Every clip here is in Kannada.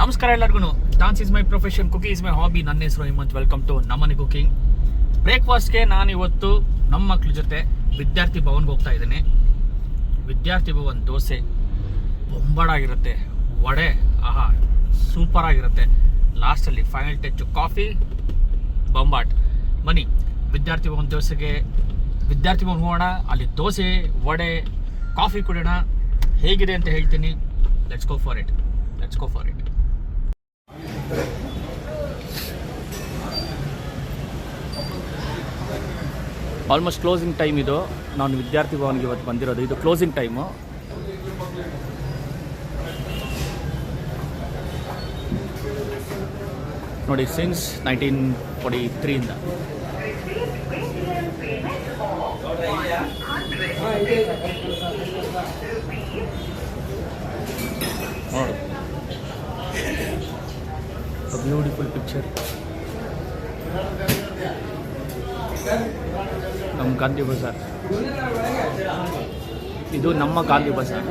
ನಮಸ್ಕಾರ ಎಲ್ಲರಿಗೂ. Dance is my profession, cooking is my hobby. ನನ್ನ ಹೆಸರು ಹಿಮಂತ್. ವೆಲ್ಕಮ್ ಟು ನಮ್ಮನೆ ಕುಕಿಂಗ್. ಬ್ರೇಕ್ಫಾಸ್ಟ್ಗೆ ನಾನು ಇವತ್ತು ನಮ್ಮ ಮಕ್ಳ ಜೊತೆ ವಿದ್ಯಾರ್ಥಿ ಭವನ್ಗೆ ಹೋಗ್ತಾ ಇದ್ದೀನಿ. ವಿದ್ಯಾರ್ಥಿ ಭವನ್ ದೋಸೆ ಬೊಂಬಾಡಾಗಿರುತ್ತೆ, ವಡೆ ಆಹಾ ಸೂಪರ್ ಆಗಿರುತ್ತೆ. ಲಾಸ್ಟಲ್ಲಿ ಫೈನಲ್ ಟಚ್ ಕಾಫಿ ಬೊಂಬಾಟ್. ಬನ್ನಿ ವಿದ್ಯಾರ್ಥಿ ಭವನ್ ವಿದ್ಯಾರ್ಥಿ ಭವನ್ ಹೋಗೋಣ. ಅಲ್ಲಿ ದೋಸೆ ವಡೆ ಕಾಫಿ ಕುಡಿಯೋಣ. ಹೇಗಿದೆ ಅಂತ ಹೇಳ್ತೀನಿ. Let's go for it. Almost closing time ಇದು. ನಾನು ವಿದ್ಯಾರ್ಥಿ ಭವನ್ಗೆ ಇವತ್ತು ಬಂದಿರೋದು. ಇದು ಕ್ಲೋಸಿಂಗ್ ಟೈಮು. ನೋಡಿ, ಸಿನ್ಸ್ 1943 ಇಂದ. ನೋಡು, ಬ್ಯೂಟಿಫುಲ್ ಪಿಕ್ಚರ್. ನಮ್ಮ ಗಾಂಧಿ ಬಜಾರ್ ಇದು. ನಮ್ಮ ಗಾಂಧಿ ಬಜಾರ್.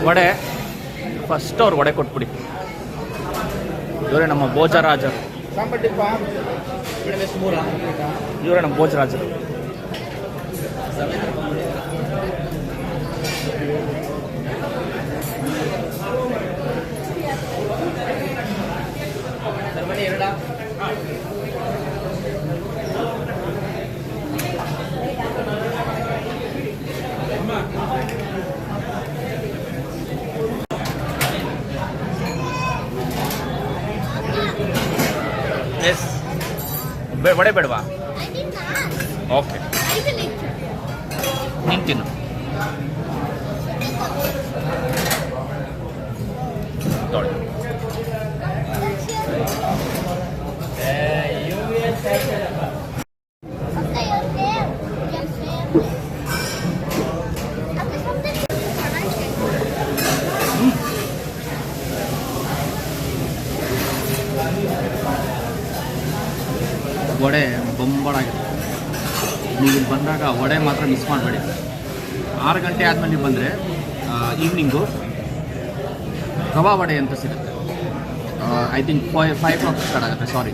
ವಡೆ ಫಸ್ಟ್ ಅವ್ರು ವಡೆ ಕೊಟ್ಬಿಡಿ. ಇವರೇ ನಮ್ಮ ಭೋಜರಾಜರು. ಇವರೇ ನಮ್ಮ ಭೋಜರಾಜರು. ಎಸ್, ವಡೆ ಬೇಡವಾ? ಓಕೆ, ನೀನು ತಿನ್ನು. ನೋಡಿ, ವಡೆ ಬೊಂಬಾಡಾಗಿದೆ. ನೀವು ಇಲ್ಲಿ ಬಂದಾಗ ವಡೆ ಮಾತ್ರ ಮಿಸ್ ಮಾಡಬೇಡಿ. 6 ಗಂಟೆ ಆದಮೇಲೆ ನೀವು ಬಂದರೆ ಈವ್ನಿಂಗು ರವಾ ವಡೆ ಅಂತ ಸಿಗುತ್ತೆ. ಐ ಥಿಂಕ್ 5 o'clock ಸ್ಟಾರ್ಟ್ ಆಗುತ್ತೆ. ಸಾರಿ,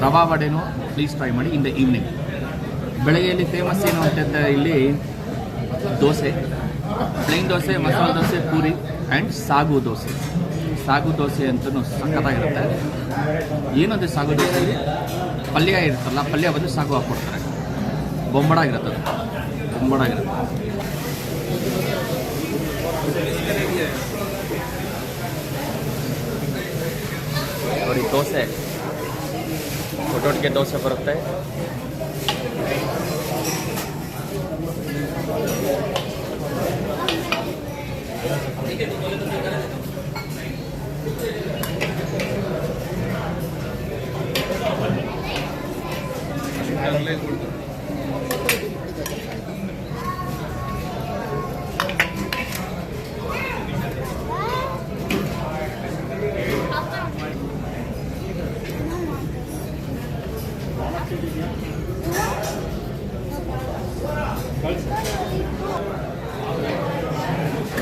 ರವಾ ವಡೆನೂ ಪ್ಲೀಸ್ ಟ್ರೈ ಮಾಡಿ ಇನ್ ದ ಈವ್ನಿಂಗ್. ಬೆಳಗ್ಗೆಯಲ್ಲಿ ಫೇಮಸ್ ಏನು ಅಂತಂದರೆ ಇಲ್ಲಿ ದೋಸೆ, ಪ್ಲೇನ್ ದೋಸೆ, ಮಸಾಲೆ ದೋಸೆ, ಪೂರಿ ಆ್ಯಂಡ್ ಸಾಗು ದೋಸೆ. ಸಾಗು ದೋಸೆ ಅಂತಲೂ ಸಖತ್ತಾಗಿರುತ್ತೆ. ಏನಂದರೆ ಸಾಗು ದೋಸೆಯಲ್ಲಿ ಪಲ್ಯ ಇರುತ್ತಲ್ಲ, ಪಲ್ಯ ಬಂದು ಸಾಗು ಹಾಕ್ಕೊಡ್ತಾರೆ. ಬೊಂಬಾಡಾಗಿರುತ್ತೆ ಅದು, ಬೊಂಬಾಡಾಗಿರುತ್ತೆ. ನೋಡಿ, ದೋಸೆ ಒಟ್ಟೊಟ್ಟಿಗೆ ದೋಸೆ ಬರುತ್ತೆ.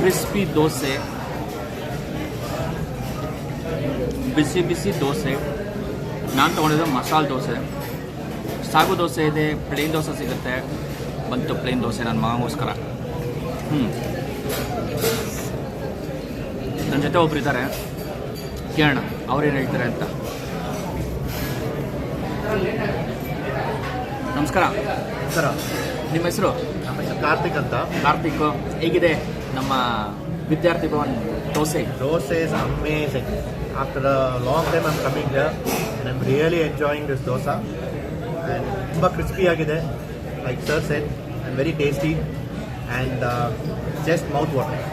ಕ್ರಿಸ್ಪಿ ದೋಸೆ, ಬಿಸಿ ಬಿಸಿ ದೋಸೆ. ನಾನು ತೊಗೊಂಡಿದ್ದು ಮಸಾಲೆ ದೋಸೆ. ಸಾಗು ದೋಸೆ ಇದೆ, ಪ್ಲೇನ್ ದೋಸೆ ಸಿಗುತ್ತೆ. ಬಂತು ಪ್ಲೇನ್ ದೋಸೆ ನನ್ನ ಮಗಗೋಸ್ಕರ. ನನ್ನ ಜೊತೆ ಒಬ್ರು ಇದ್ದಾರೆ, ಕೇಳೋಣ ಅವ್ರೇನು ಹೇಳ್ತಾರೆ ಅಂತ. ನಮಸ್ಕಾರ ಸರ್, ನಿಮ್ಮ ಹೆಸರು? ನಮ್ಮ ಹೆಸರು ಕಾರ್ತಿಕ್ ಅಂತ. ಕಾರ್ತಿಕ್, ಹೇಗಿದೆ ನಮ್ಮ ವಿದ್ಯಾರ್ಥಿ Bhavan dosa? Dosa is amazing. After a long time I'm coming here and I'm really enjoying this dosa. And ತುಂಬ crispy ಆಗಿದೆ, like sir said, and very tasty and just mouth watering.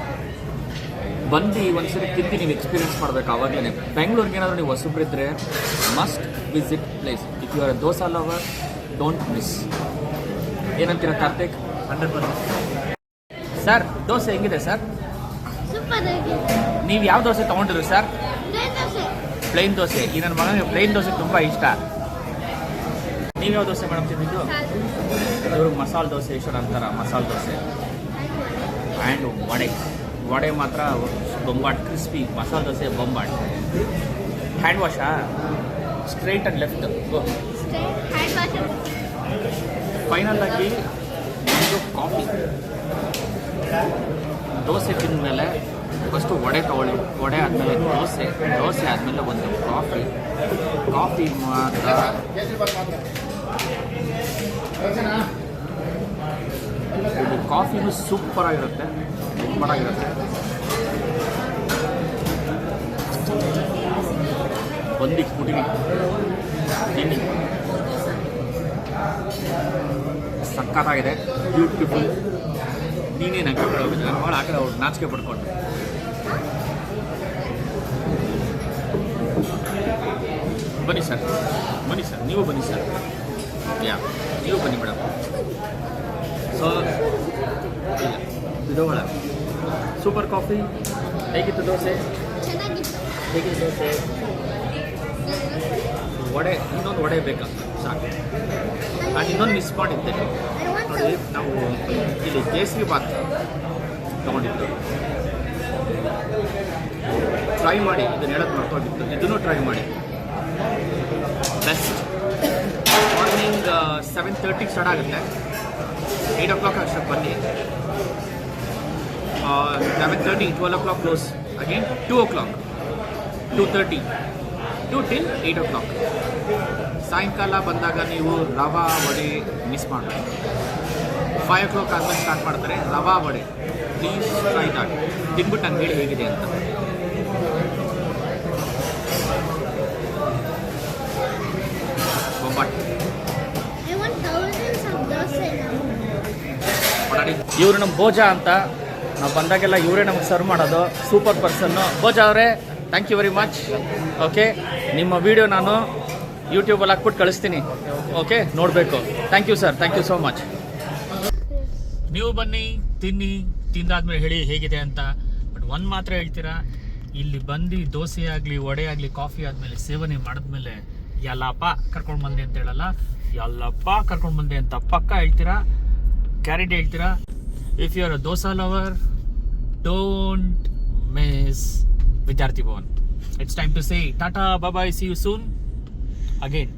ಬಂದು ಒಂದ್ಸರಿ ತಿಂದು ನೀವು ಎಕ್ಸ್ಪೀರಿಯನ್ಸ್ ಮಾಡಬೇಕು. ಆವಾಗಲೇ ಬೆಂಗಳೂರಿಗೆ ಏನಾದರೂ ನೀವು ಹೊಸಬ್ರಿದ್ರೆ must visit place. If you are a dosa lover, don't miss. ಏನಂತೀರ ಕಾರ್ತಿಕ್? 100%. ಸರ್ ದೋಸೆ ಹೆಂಗಿದೆ ಸರ್? ಸೂಪರ್ ಆಗಿದೆ. ನೀವು ಯಾವ ದೋಸೆ ತೊಗೊಂಡಿದ್ರು sir? Plain dosa. Plain dosa. ಈ ನನ್ನ ಮಗನಿಗೆ ಪ್ಲೇನ್ ದೋಸೆ ತುಂಬ ಇಷ್ಟ. ನೀವು ಯಾವ ದೋಸೆ ಮೇಡಮ್ ತಿಂದಿದ್ದು? ಇವರು ಮಸಾಲೆ ದೋಸೆ ಈಶ್ವರ ಅಂತಾರ, ಮಸಾಲೆ ದೋಸೆ. ಆ್ಯಂಡ್ ವಡೆ ಮಾತ್ರ ಬೊಂಬಾಟ್, ಕ್ರಿಸ್ಪಿ. ಮಸಾಲೆ ದೋಸೆ ಬೊಂಬಾಟ್. ಹ್ಯಾಂಡ್ ವಾಶಾ? Straight and left go. Hand wash. Final ಆಗಿ ಒಂದು ಕಾಫಿ. ದೋಸೆ ತಿಂದಮೇಲೆ ಫಸ್ಟು ವಡೆ ತೊಗೊಳ್ಳಿ, ವಡೆ ಆದಮೇಲೆ ದೋಸೆ ಆದಮೇಲೆ ಒಂದು ಕಾಫಿ ಮಾತ್ರ ಇದು ಕಾಫಿನೂ ಸೂಪರಾಗಿರುತ್ತೆ, ಬಂದಿಟ್ಟು ಕುಟೀನಿ ತಿನ್ನಿ. ಸಕ್ಕತ್ತಾಗಿದೆ, ಬ್ಯೂಟಿಫುಲ್. ನೀನೇನು ಆ ಕಡೆ ಹೋಗಿದ್ದೆ, ನನ್ನ ಮಗಳು ಆ ಕಡೆ ಅವ್ರು ನಾಚಿಕೆ ಪಡ್ಕೊಂಡು. ಬನ್ನಿ ಸರ್, ನೀವು ಬನ್ನಿ ಸರ್. ನೀವು ಬನ್ನಿ ಮೇಡಮ್. ಸೊ ಇದು ಒಳ ಸೂಪರ್ ಕಾಫಿ. ಹೇಗಿತ್ತು ದೋಸೆ? ಚೆನ್ನಾಗಿತ್ತು. ಹೇಗಿತ್ತು ದೋಸೆ? ವಡೆ, ಇನ್ನೊಂದು ವಡೆ ಬೇಕಂತ ಸಾಕು. ನಾನು ಇನ್ನೊಂದು ಮಿಸ್ ಮಾಡಿದ್ದೆ ನೋಡಿ. ನಾವು ಇಲ್ಲಿ ಕೇಸರಿ ಬಾತ್ ತೊಗೊಂಡಿದ್ದು, ಟ್ರೈ ಮಾಡಿ. ಇದನ್ನ ಹೇಳೋದು ಮರ್ತೋಗಿತ್ತು, ಇದನ್ನು ಟ್ರೈ ಮಾಡಿ. ಬೆಸ್ಟ್. ಮಾರ್ನಿಂಗ್ 7:30 ಸ್ಟಾರ್ಟ್ ಆಗುತ್ತೆ, 8 o'clock ಅಷ್ಟಕ್ಕೆ ಬನ್ನಿ. 11:30, 12 o'clock close. Again 2 o'clock, 2:30 2 till 8 o'clock. ಸಾಯಂಕಾಲ ಬಂದಾಗ ನೀವು ರವಾ ವಡೆ ಮಿಸ್ ಮಾಡಬೇಡಿ. 5 o'clock ಆದ್ಮೇಲೆ ಸ್ಟಾರ್ಟ್ ಮಾಡ್ತಾರೆ ರವಾ ವಡೆ. ಪ್ಲೀಸ್ ಟ್ರೈ ದಾಟ್. ತಿನ್ಬಿಟ್ಟು ನಂಗೆ ಹೇಳಿ ಹೇಗಿದೆ ಅಂತ. ಬೊಂಬಾಟ್. I want thousands of dosa now. ಇವರು ನಮ್ಮ ಭೋಜ ಅಂತ. ನಾವು ಬಂದಾಗೆಲ್ಲ ಇವರೇ ನಮಗೆ ಸರ್ವ್ ಮಾಡೋದು. ಸೂಪರ್ ಪರ್ಸನ್ನು ಭೋಜ ಅವರೇ. Thank you very much. Okay, ನಿಮ್ಮ ವಿಡಿಯೋ ನಾನು ಯೂಟ್ಯೂಬಲ್ಲಿ ಹಾಕ್ಬಿಟ್ಟು ಕಳಿಸ್ತೀನಿ. ಓಕೆ, ನೋಡಬೇಕು. Thank you sir, thank you so much. ನೀವು ಬನ್ನಿ, ತಿನ್ನಿ, ತಿಂದಾದ್ಮೇಲೆ ಹೇಳಿ ಹೇಗಿದೆ ಅಂತ. ಬಟ್ ಒಂದು ಮಾತ್ರ ಹೇಳ್ತೀರಾ, ಇಲ್ಲಿ ಬಂದು ದೋಸೆ ಆಗಲಿ ವಡೆ ಆಗಲಿ ಕಾಫಿ ಆದಮೇಲೆ ಸೇವನೆ ಮಾಡಿದ್ಮೇಲೆ ಎಲ್ಲಪ್ಪ ಕರ್ಕೊಂಡು ಬಂದೆ ಅಂತ ಹೇಳಲ್ಲ, ಎಲ್ಲಪ್ಪ ಕರ್ಕೊಂಡು ಬಂದೆ ಅಂತ ಪಕ್ಕ ಹೇಳ್ತೀರಾ, ಗ್ಯಾರಂಟಿ ಹೇಳ್ತೀರಾ. If you are a dosa lover, don't miss Vidyarthi Bhavan. It's time to say Tata, bye bye, see you soon again.